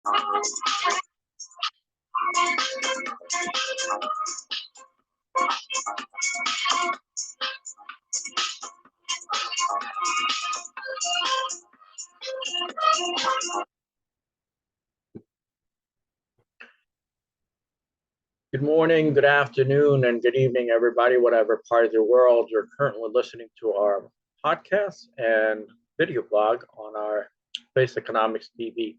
Good morning, good afternoon, and good evening, everybody, whatever part of the world you're currently listening to our podcast and video blog on our Basic Economics TV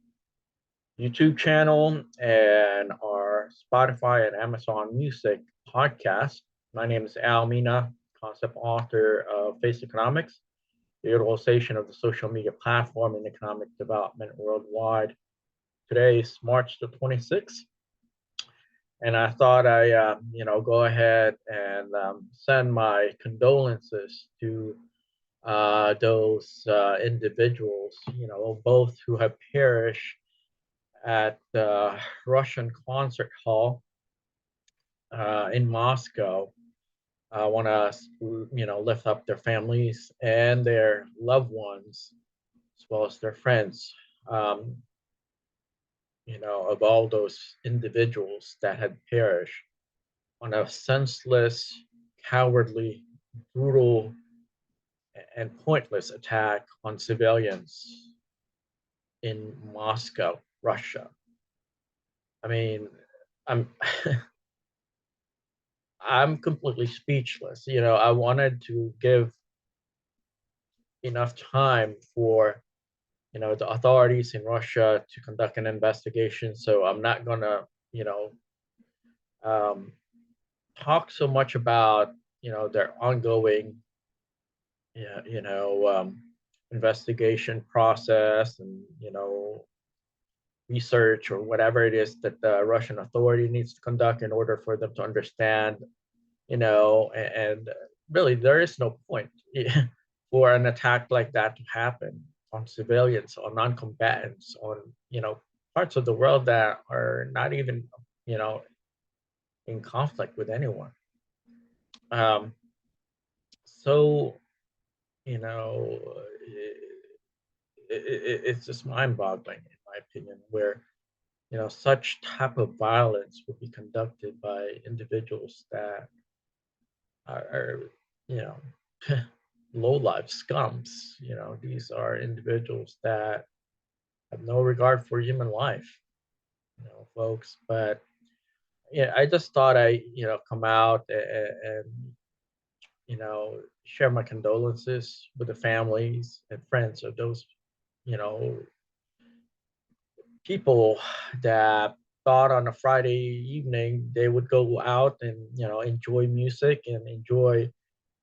YouTube channel and our Spotify and Amazon Music podcast. My name is Al Mina, concept author of Basic Economics, the utilization of the social media platform in economic development worldwide. Today is March the 26th. And I thought go ahead and send my condolences to those individuals, both who have perished at the Russian concert hall in Moscow. I want to, lift up their families and their loved ones, as well as their friends. Of all those individuals that had perished on a senseless, cowardly, brutal, and pointless attack on civilians in Moscow, Russia. I mean, I'm I'm completely speechless. I wanted to give enough time for the authorities in Russia to conduct an investigation. So I'm not gonna um, talk so much about their ongoing investigation process and research or whatever it is that the Russian authority needs to conduct in order for them to understand, and really there is no point for an attack like that to happen on civilians, on non-combatants, on parts of the world that are not even in conflict with anyone. Um, so you know, it's just mind-boggling, in my opinion, where such type of violence would be conducted by individuals that are low-life scums. These are individuals that have no regard for human life, folks. But yeah, I just thought I come out and share my condolences with the families and friends of those, you know, people that thought on a Friday evening they would go out and, enjoy music and enjoy,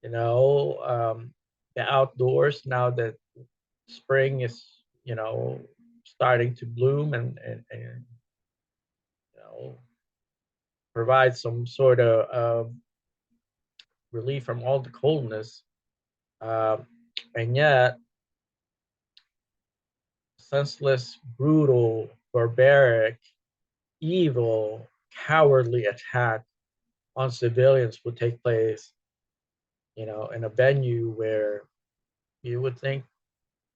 the outdoors now that spring is, starting to bloom and provide some sort of relief from all the coldness. Um, and yet, senseless, brutal, barbaric, evil, cowardly attack on civilians would take place, in a venue where you would think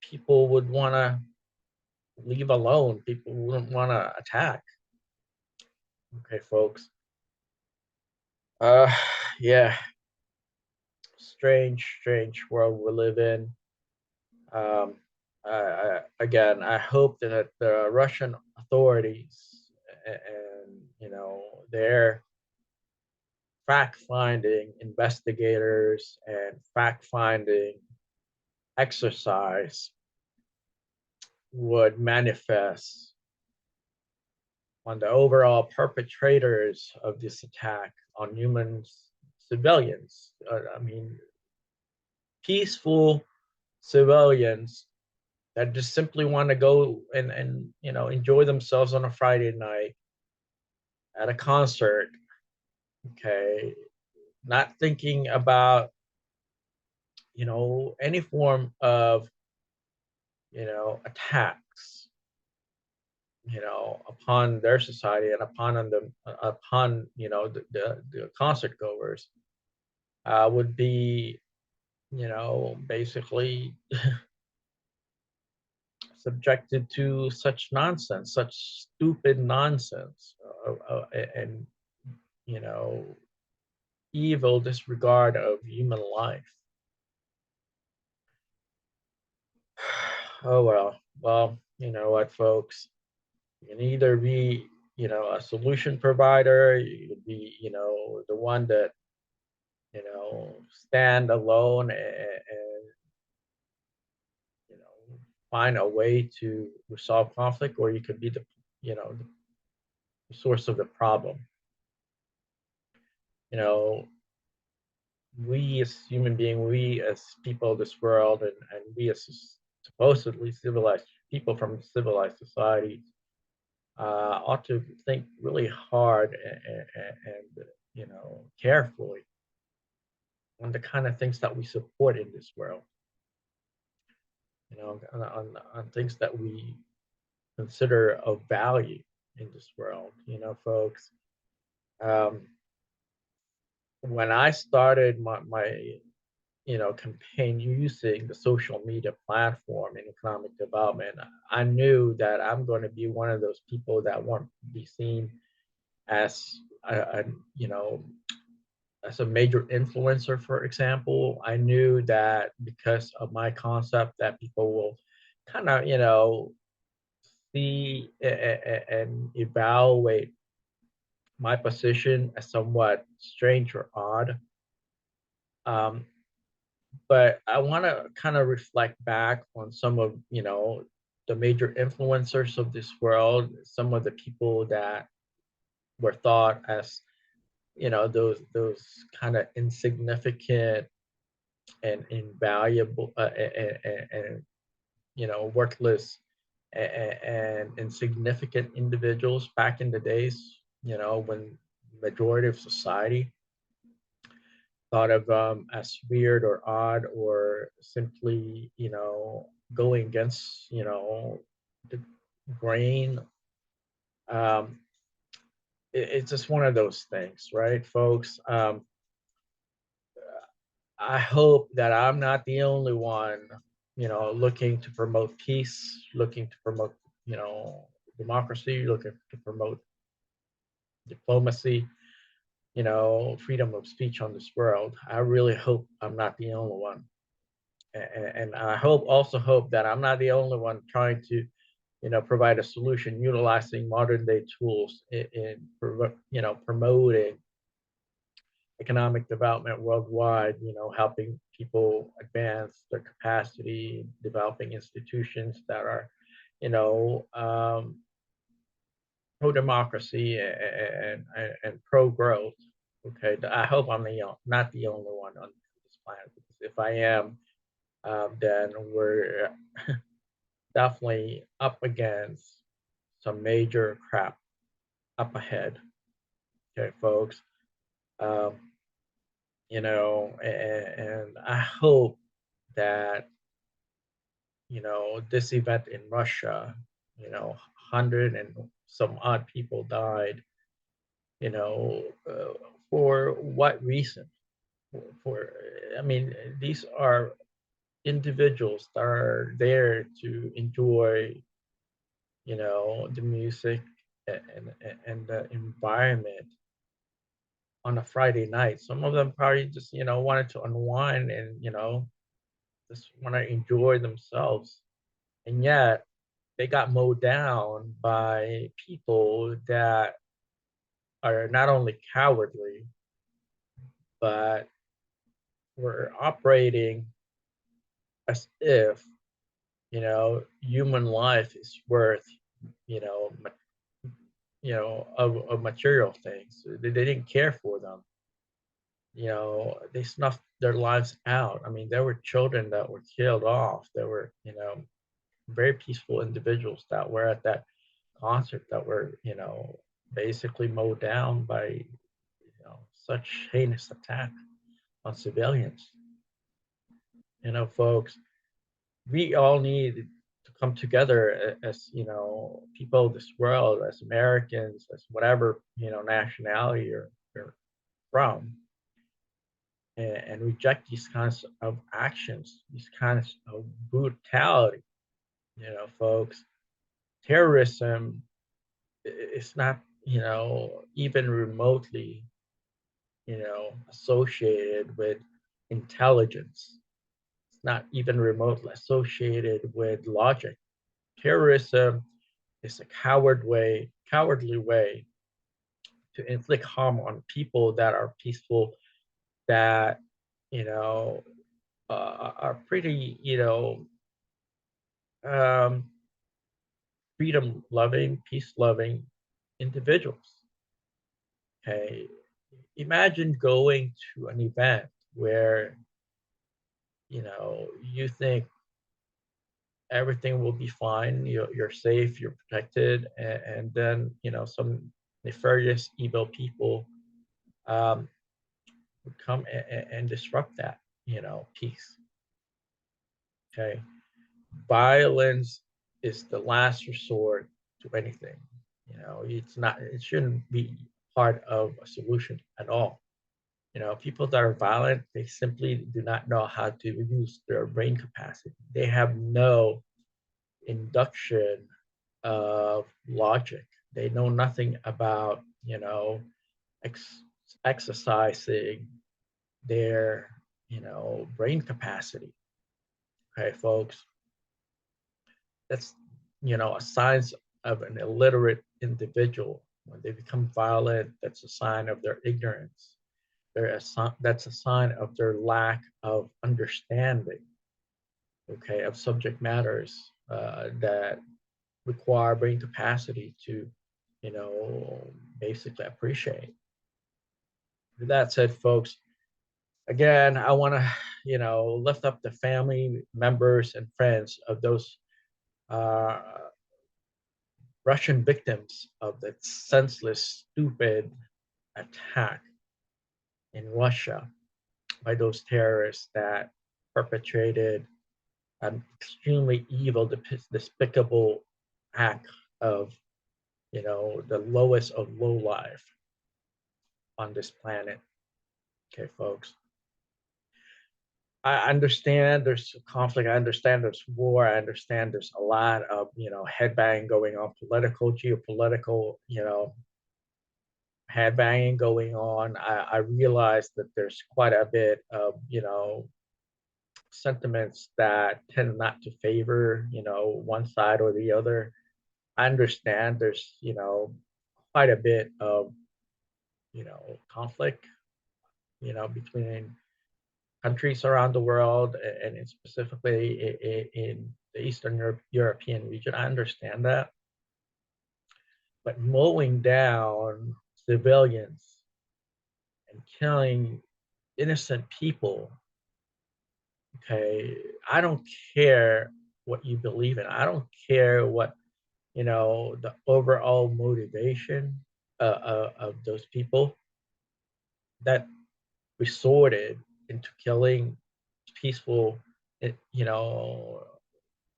people would want to leave alone. People wouldn't want to attack. Okay, folks. Uh, yeah, strange world we live in. Um, Again, I hope that the Russian authorities and their fact-finding investigators and fact-finding exercise would manifest on the overall perpetrators of this attack on humans, civilians. I mean, peaceful civilians that just simply want to go and enjoy themselves on a Friday night at a concert. Okay, not thinking about any form of attacks upon their society and upon the concert goers would be basically subjected to such nonsense, such stupid nonsense, and you know, evil disregard of human life. Oh well. Well, you know what, folks? You can either be, a solution provider, you could be, the one that, stand alone and find a way to resolve conflict, or you could be the source of the problem. You know, we as human beings, we as people of this world, and we as supposedly civilized people from civilized societies ought to think really hard and carefully on the kind of things that we support in this world. On things that we consider of value in this world. Folks. Um, when I started my campaign using the social media platform in economic development, I knew that I'm going to be one of those people that won't be seen as a as a major influencer, for example. I knew that because of my concept that people will kind of, see and evaluate my position as somewhat strange or odd. Um, but I want to kind of reflect back on some of, the major influencers of this world, some of the people that were thought as, those kind of insignificant and invaluable and worthless and insignificant individuals back in the days, when majority of society thought of as weird or odd or simply, going against, the grain. Um, it's just one of those things, right, folks? I hope that I'm not the only one, looking to promote peace, looking to promote, democracy, looking to promote diplomacy, freedom of speech on this world. I really hope I'm not the only one. And I hope that I'm not the only one trying to, provide a solution utilizing modern day tools in promoting economic development worldwide, helping people advance their capacity, developing institutions that are, pro democracy and pro growth. Okay, I hope I'm not the only one on this planet. Because if I am, then we're definitely up against some major crap up ahead. Okay, folks. Um, and I hope that this event in Russia, 100 and some odd people died. You know, for what reason? For I mean, these are individuals that are there to enjoy, the music and the environment on a Friday night. Some of them probably just, wanted to unwind and, just want to enjoy themselves. And yet they got mowed down by people that are not only cowardly, but were operating as if, human life is worth, you know, ma- of material things. They didn't care for them. They snuffed their lives out. I mean, there were children that were killed off. There were, very peaceful individuals that were at that concert that were, basically mowed down by, such heinous attack on civilians. Folks, we all need to come together as, people of this world, as Americans, as whatever, nationality you're from, and reject these kinds of actions, these kinds of brutality, Folks, terrorism is not, even remotely, associated with intelligence. It's not even remotely associated with logic. Terrorism is a cowardly way to inflict harm on people that are peaceful, that you know are pretty, um, freedom loving, peace loving individuals. Okay, imagine going to an event where you think everything will be fine, you're safe, you're protected, and then some nefarious, evil people um, would come and disrupt that peace. Okay, violence is the last resort to anything. It's not. It shouldn't be part of a solution at all. People that are violent, they simply do not know how to use their brain capacity. They have no induction of logic. They know nothing about, ex- exercising their, brain capacity. Okay, folks, that's, a sign of an illiterate individual. When they become violent, that's a sign of their ignorance. That's a sign of their lack of understanding, okay, of subject matters that require brain capacity to, you know, basically appreciate. With that said, folks, again, I want to, lift up the family members and friends of those uh, Russian victims of that senseless, stupid attack in Russia by those terrorists that perpetrated an extremely evil, despicable act of, the lowest of low life on this planet. Okay, folks. I understand there's conflict. I understand there's war. I understand there's a lot of, headbanging going on, political, geopolitical, headbanging going on. I realize that there's quite a bit of, sentiments that tend not to favor, one side or the other. I understand there's, quite a bit of, conflict, between countries around the world, and specifically in the Eastern European region. I understand that. But mowing down civilians and killing innocent people, okay, I don't care what you believe in. I don't care what, the overall motivation of those people that resorted into killing peaceful,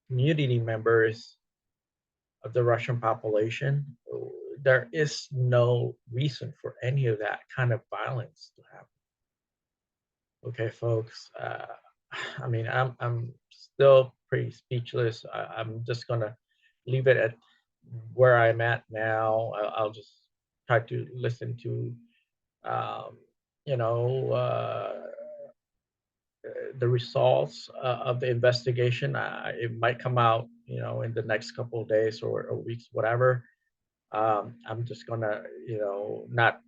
community members of the Russian population. There is no reason for any of that kind of violence to happen. Okay, folks. I mean, I'm still pretty speechless. I'm just gonna leave it at where I'm at now. I'll just try to listen to, um, you know, the results of the investigation. It might come out, in the next couple of days or weeks, whatever. I'm just gonna, not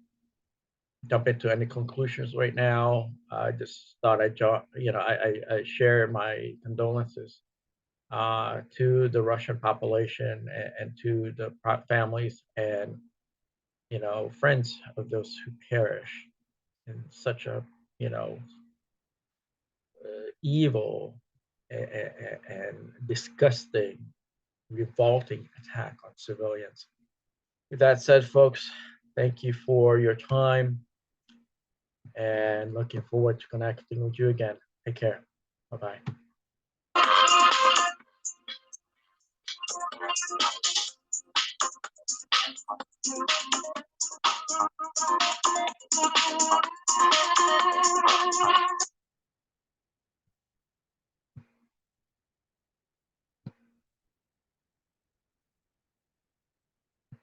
jump into any conclusions right now. I just thought I share my condolences to the Russian population, and to the families and friends of those who perish in such a you know evil and disgusting, revolting attack on civilians. With that said, folks, thank you for your time, and looking forward to connecting with you again. Take care. Bye bye.